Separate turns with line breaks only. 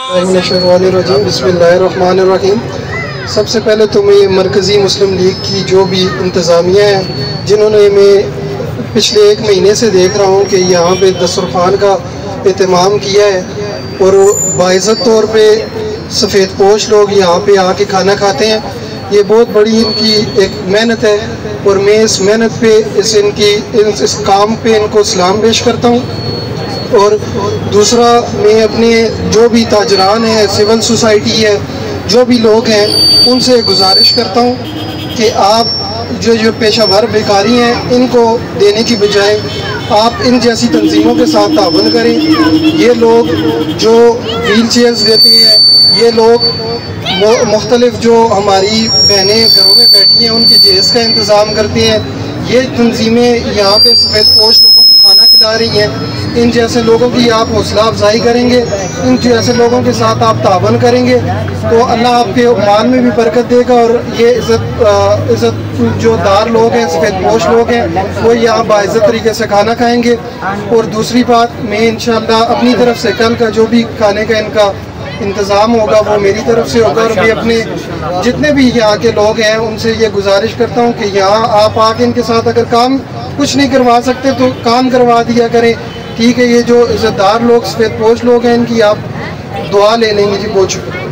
बिस्मिल्लाहिर्रहमानिर्रहीम। सबसे पहले तो मैं मरकज़ी मुस्लिम लीग की जो भी इंतज़ामिया है, जिन्होंने मैं पिछले 1 महीने से देख रहा हूँ कि यहाँ पे दस्तरख़्वान का एहतमाम किया है और बाइज़्ज़त तौर पे सफ़ेद पोश लोग यहाँ पे आके खाना खाते हैं। ये बहुत बड़ी इनकी एक मेहनत है और मैं इस मेहनत पे इस काम पे इनको सलाम पेश करता हूँ। और दूसरा, मैं अपने जो भी ताजरान हैं, सिविल सोसाइटी है, जो भी लोग हैं, उनसे गुजारिश करता हूँ कि आप जो पेशा भर बेकारी हैं, इनको देने की बजाय आप इन जैसी तंजीमों के साथ ताउन करें। ये लोग जो व्हील चेयर्स देते हैं, ये लोग मुख्तलिफ जो हमारी बहनें घरों में बैठी हैं उनके जहेज़ का इंतज़ाम करते हैं। ये तंजीमें यहाँ पे सफ़ेद पोश लोगों को खाना खिला रही हैं। इन जैसे लोगों की आप हौसला अफजाई करेंगे, इन जैसे लोगों के साथ आप तावन करेंगे तो अल्लाह आपके माल में भी बरकत देगा और ये इज़्ज़त जो दार लोग हैं, सफ़ेद पोश लोग हैं, वो यहाँ बाइज़्ज़त तरीके से खाना खाएंगे। और दूसरी बात, मैं इंशाअल्लाह अपनी तरफ से कल का जो भी खाने का इनका इंतज़ाम होगा वो मेरी तरफ से होगा। और मैं अपने जितने भी यहाँ के लोग हैं उनसे ये गुजारिश करता हूँ कि यहाँ आप आके इनके साथ अगर काम कुछ नहीं करवा सकते तो काम करवा दिया करें, ठीक है। ये जो इज़्ज़तदार लोग, सफ़ेद पोश लोग हैं, इनकी आप दुआ ले लेंगे जी। बहुत शुक्रिया।